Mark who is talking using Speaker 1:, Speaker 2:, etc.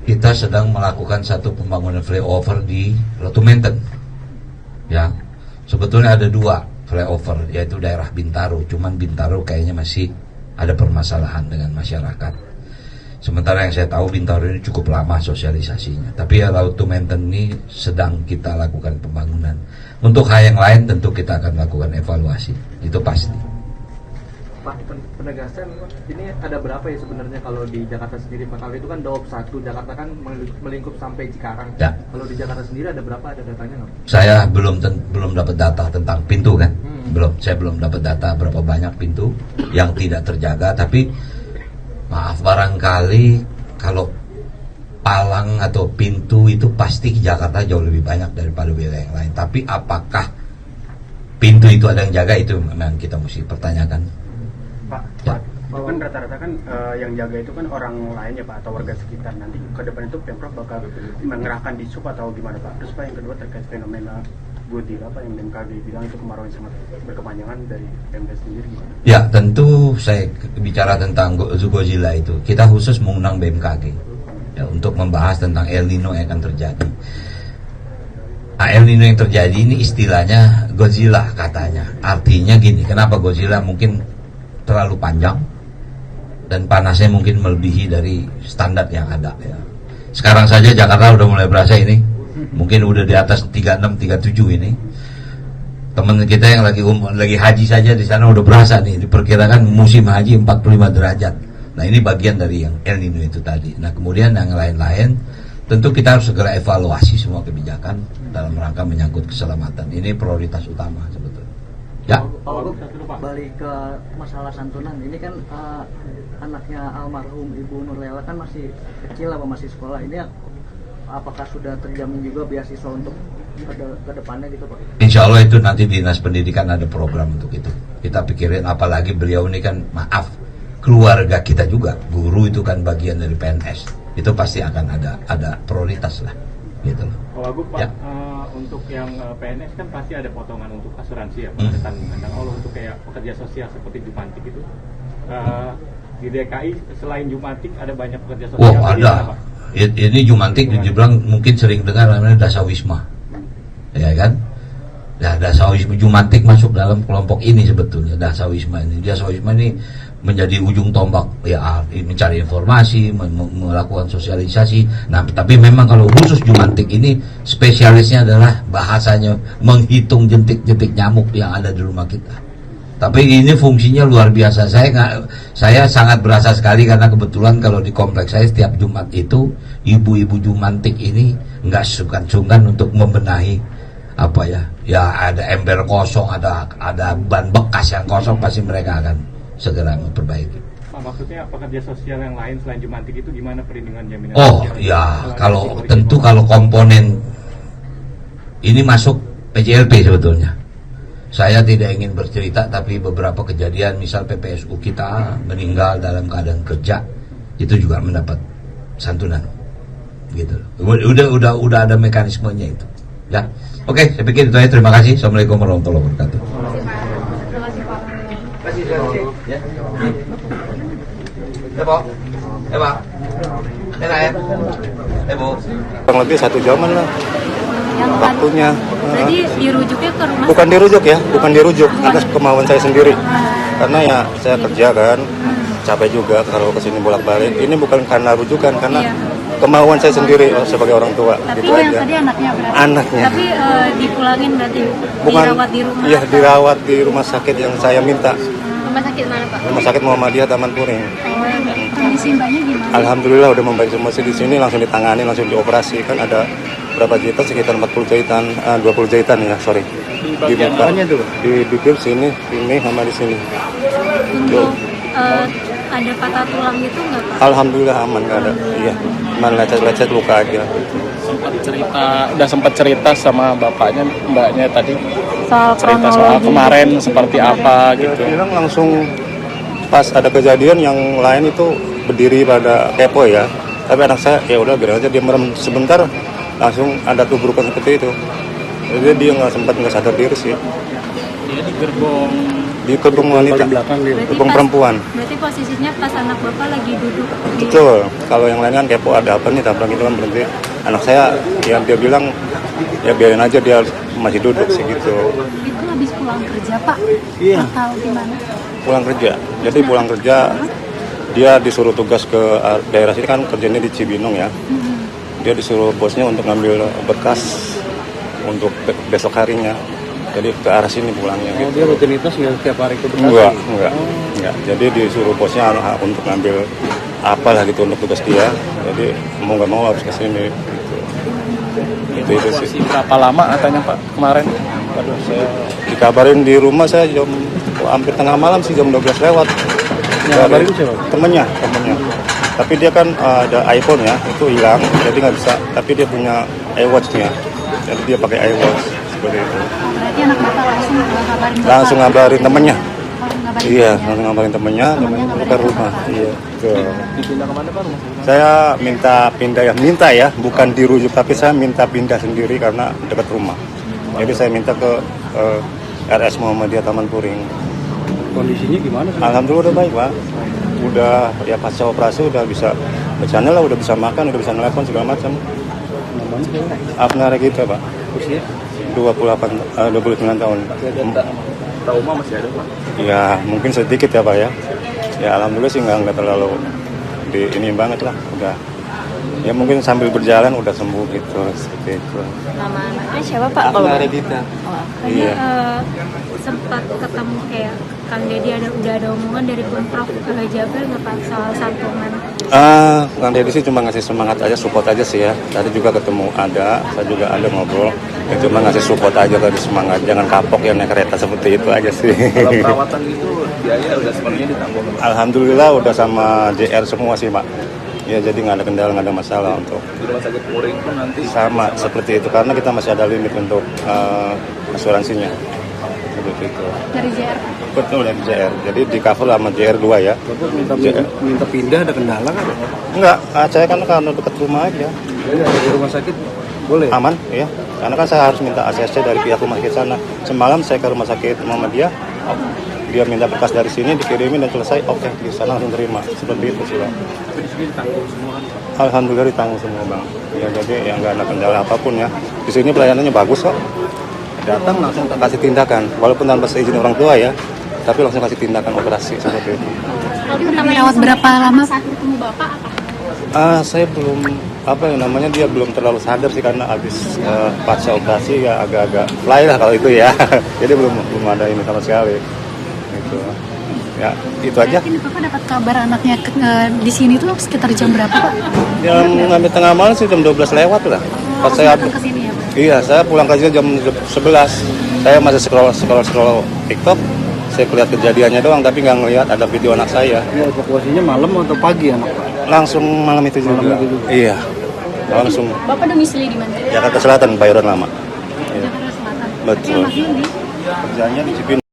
Speaker 1: kita sedang melakukan satu pembangunan flyover di Ratu Menten. Ya, sebetulnya ada 2 flyover, yaitu daerah Bintaro. Cuman Bintaro kayaknya masih ada permasalahan dengan masyarakat. Sementara yang saya tahu Bintaro ini cukup lama sosialisasinya. Tapi ya Ratu Menten ini sedang kita lakukan pembangunan. Untuk hal yang lain tentu kita akan lakukan evaluasi, itu pasti.
Speaker 2: Pak, penegasan ini ada berapa ya sebenarnya kalau di Jakarta sendiri Pak? Kalau itu kan Daop 1, Jakarta kan melingkup sampai Cikarang.
Speaker 1: Ya.
Speaker 2: Kalau di Jakarta sendiri ada berapa, ada datanya nggak?
Speaker 1: Saya belum dapat data tentang pintu kan. Saya belum dapat data berapa banyak pintu yang tidak terjaga, tapi maaf barangkali kalau palang atau pintu itu pasti Jakarta jauh lebih banyak daripada wilayah yang lain. Tapi apakah pintu itu ada yang jaga, itu memang kita mesti pertanyakan.
Speaker 3: Pak,
Speaker 1: Ya.
Speaker 3: Pak, kan rata-rata kan yang jaga itu kan orang lain ya Pak, atau warga sekitar. Nanti ke depan itu Pemprov bakal mengerahkan di sub atau gimana Pak? Terus Pak, yang kedua terkait fenomena Godzilla Pak, yang BMKG bilang itu kemarau yang sangat berkepanjangan, dari Pemda sendiri gimana?
Speaker 1: Ya, tentu saya bicara tentang Godzilla itu, kita khusus mengundang BMKG ya, untuk membahas tentang El Nino yang akan terjadi. El Nino yang terjadi ini istilahnya Godzilla katanya. Artinya gini, kenapa Godzilla? Mungkin terlalu panjang dan panasnya mungkin melebihi dari standar yang ada ya. Sekarang saja Jakarta udah mulai berasa ini, mungkin udah di atas 36, 37 ini. Teman kita yang lagi haji saja di sana udah berasa nih, diperkirakan musim haji 45 derajat. Nah, ini bagian dari yang El Nino itu tadi. Nah, kemudian yang lain-lain tentu kita harus segera evaluasi semua kebijakan dalam rangka menyangkut keselamatan. Ini prioritas utama sebetulnya. Ya.
Speaker 2: Pak Wagub, balik ke masalah santunan. Ini kan anaknya almarhum Ibu Nurlela kan masih kecil, apa masih sekolah. Ini apakah sudah terjamin juga beasiswa untuk ke depannya gitu Pak?
Speaker 1: Insya Allah itu nanti Dinas Pendidikan ada program untuk itu. Kita pikirin, apalagi beliau ini kan, maaf, keluarga kita juga. Guru itu kan bagian dari PNS. Itu pasti akan ada prioritas lah. Gitu loh.
Speaker 4: Pak Wagub, Pak,
Speaker 1: Ya.
Speaker 4: Untuk yang PNS kan pasti ada potongan untuk asuransi ya Pak, tanggungan. Kalau untuk kayak pekerja sosial seperti Jumantik itu, di DKI selain Jumantik ada banyak pekerja sosial.
Speaker 1: Wow, ada.
Speaker 4: Pak?
Speaker 1: Ini Jumantik dibilang mungkin sering dengar namanya Dasawisma. Ya kan? Nah, Dasawisma Jumantik masuk dalam kelompok ini sebetulnya. Dasawisma ini menjadi ujung tombak ya, mencari informasi, melakukan sosialisasi. Nah, tapi memang kalau khusus Jumantik ini spesialisnya adalah bahasanya menghitung jentik-jentik nyamuk yang ada di rumah kita. Tapi ini fungsinya luar biasa. Saya sangat berasa sekali karena kebetulan kalau di kompleks saya setiap Jumat itu ibu-ibu Jumantik ini nggak sungkan-sungkan untuk membenahi apa ya ada ember kosong, ada ban bekas yang kosong, pasti mereka akan segera memperbaiki.
Speaker 4: Pak, maksudnya pekerja sosial yang lain selain Jumantik itu gimana perlindungan jaminan
Speaker 1: Oh
Speaker 4: sosial?
Speaker 1: ya, kalau komponen ini masuk PJLP sebetulnya. Saya tidak ingin bercerita, tapi beberapa kejadian, misal PPSU kita meninggal dalam keadaan kerja, itu juga mendapat santunan, gitu. Udah ada mekanismenya itu. Ya, oke, saya pikir itu aja. Terima kasih. Assalamualaikum warahmatullahi wabarakatuh.
Speaker 5: Terima kasih Pak.
Speaker 1: Ya, Pak. Pak. Enak ya? Bu.
Speaker 6: Kurang lebih 1 jaman lah waktunya.
Speaker 5: Jadi dirujuknya ke rumah?
Speaker 6: Bukan dirujuk atas kemauan saya sendiri. Karena ya saya kerja kan, capek juga kalau kesini bolak-balik. Ini bukan karena rujukan, karena kemauan saya sendiri sebagai orang tua.
Speaker 5: Tapi
Speaker 6: gitu
Speaker 5: yang
Speaker 6: aja.
Speaker 5: tadi anaknya berarti?
Speaker 6: Anaknya.
Speaker 5: Tapi dipulangin berarti?
Speaker 6: Bukan,
Speaker 5: dirawat di rumah?
Speaker 6: Iya, dirawat di rumah sakit yang saya minta.
Speaker 5: Rumah sakit mana Pak?
Speaker 6: Rumah sakit Muhammadiyah Taman Puring.
Speaker 5: Kondisi mbaknya gimana?
Speaker 6: Alhamdulillah udah membaik semua sih, di sini langsung ditangani, langsung dioperasi. Kan ada berapa jahitan, sekitar 40 jahitan, 20 jahitan ya, sorry. Di muka, di bibir sini, ini sama di sini.
Speaker 5: Untuk ada patah tulang gitu nggak Pak?
Speaker 6: Alhamdulillah aman, nggak ada. Iya, cuma lecet-lecet luka aja.
Speaker 7: Udah sempat cerita sama bapaknya, mbaknya tadi
Speaker 5: Soal
Speaker 7: cerita soal kemarin seperti apa gitu.
Speaker 6: Dia bilang langsung pas ada kejadian yang lain itu berdiri pada kepo ya. Tapi anak saya ya udah biar aja, dia merem sebentar langsung ada tubrukan seperti itu. Jadi dia nggak sadar diri sih.
Speaker 7: Dia di gerbong
Speaker 6: di gerbong wanita,
Speaker 7: Paling belakang dia.
Speaker 6: gerbong perempuan.
Speaker 5: Berarti posisinya pas anak bapak lagi duduk di
Speaker 6: Betul. Kalau yang lain kan kepo ada apa nih tabrak itu kan berhenti. Anak saya yang dia bilang ya biarin aja dia masih duduk sih gitu.
Speaker 5: itu habis pulang kerja pak?
Speaker 6: Iya.
Speaker 5: Atau gimana?
Speaker 6: Pulang kerja. Jadi pulang kerja dia disuruh tugas ke daerah sini kan kerjanya di Cibinong ya. Dia disuruh bosnya untuk ngambil berkas untuk besok harinya. Jadi ke arah sini pulangnya
Speaker 7: Oh,
Speaker 6: gitu.
Speaker 7: dia rutinitas nggak setiap hari ke Bekasi?
Speaker 6: Enggak. Jadi disuruh bosnya untuk ngambil apalah gitu untuk tugas dia. Jadi mau nggak mau harus ke sini. Gitu. Itu sih.
Speaker 7: Evakuasi berapa lama katanya Pak kemarin?
Speaker 6: Aduh, saya dikabarin di rumah saya jam hampir tengah malam sih, jam 12 lewat.
Speaker 7: Yang ngabarin siapa?
Speaker 6: Temennya. Tapi dia kan ada iPhone ya, itu hilang, jadi nggak bisa. Tapi dia punya iWatch-nya, jadi dia pakai iWatch seperti itu.
Speaker 5: Berarti anak bapak langsung ngabarin bapak?
Speaker 6: Langsung ngabarin temennya.
Speaker 5: Oh, ngabarin
Speaker 6: Iya,
Speaker 5: temennya.
Speaker 6: langsung ngabarin temennya ke rumah. Iya. Betul.
Speaker 7: Dipindah kemana Pak rumah sakit?
Speaker 6: Saya minta ya, bukan dirujuk, tapi saya minta pindah sendiri karena dekat rumah. Jadi saya minta ke RS Muhammadiyah Taman Puring.
Speaker 7: Kondisinya gimana?
Speaker 6: Alhamdulillah udah baik Pak. Udah ya pasca operasi udah bisa bercanda lah, udah bisa makan, udah bisa nelpon segala macam.
Speaker 7: Namanya siapa?
Speaker 6: Abnare kita Pak,
Speaker 7: Usia?
Speaker 6: 29 tahun.
Speaker 7: Trauma masih ada Pak?
Speaker 6: Ya mungkin sedikit ya Pak ya. Ya alhamdulillah sih nggak terlalu ini banget lah, udah. Ya mungkin sambil berjalan udah sembuh gitu, seperti itu.
Speaker 5: Nama anaknya siapa pak?
Speaker 6: Abnare kita.
Speaker 5: Kayaknya
Speaker 6: Iya.
Speaker 5: sempat ketemu kayak Kang Deddy udah ada omongan dari Pemprov ke Jabar nggak pak soal santunan?
Speaker 6: Kang Deddy sih cuma ngasih semangat aja, support aja sih ya. Tadi juga ketemu saya juga ada ngobrol. Ya, cuma ngasih support aja tadi, semangat, jangan kapok ya naik kereta seperti itu aja sih.
Speaker 7: Kalau perawatan itu biaya udah sepenuhnya ditanggung.
Speaker 6: Alhamdulillah udah sama JR semua sih Pak. Ya jadi nggak ada kendala, nggak ada masalah untuk
Speaker 7: Di rumah sakit Puring pun nanti
Speaker 6: sama seperti itu karena kita masih ada limit untuk asuransinya seperti itu.
Speaker 5: Dari JR?
Speaker 6: Betul dari JR. Jadi di cover sama JR 2 ya.
Speaker 7: Bapak minta pindah ada kendala kan?
Speaker 6: Enggak, saya kan karena dekat rumah aja.
Speaker 7: Jadi ada di rumah sakit boleh?
Speaker 6: Aman ya. Karena kan saya harus minta ACC dari pihak rumah sakit sana. Semalam saya ke rumah sakit Muhammadiyah, dia minta berkas dari sini dikirimin dan selesai, oke di sana langsung terima. Seperti itu sih Bang.
Speaker 7: Tapi di sini ditanggung semua kan Pak?
Speaker 6: Alhamdulillah ditanggung semua Bang. Ya jadi ya nggak ada kendala apapun ya. Di sini pelayanannya bagus kok. Datang langsung kasih tindakan, walaupun tanpa seizin orang tua ya, tapi langsung kasih tindakan operasi seperti itu.
Speaker 5: Dirawat berapa lama saat bertemu bapak apa?
Speaker 6: Saya belum dia belum terlalu sadar sih karena habis pasca operasi ya agak-agak fly lah kalau itu ya. Jadi belum ada ini sama sekali. Gitu. Ya itu aja.
Speaker 5: Ini bapak dapat kabar anaknya di sini tuh sekitar jam berapa pak?
Speaker 6: Yang ngambil tengah malam sih jam 12 lewat lah. Pas saya
Speaker 5: datang ke sini ya pak?
Speaker 6: Iya, saya pulang kerja jam 11. Saya masih scroll TikTok. Saya lihat kejadiannya doang, tapi nggak ngelihat ada video anak saya.
Speaker 7: Ini evakuasinya malam atau pagi anak Pak?
Speaker 6: Langsung malam itu juga. Iya, langsung.
Speaker 5: Bapak domisili di mana?
Speaker 6: Jakarta Selatan, Bayoran Lama. Iya.
Speaker 5: Jakarta Selatan.
Speaker 6: Betul.
Speaker 5: Tapi anaknya di
Speaker 6: Kerjanya di Cibinong.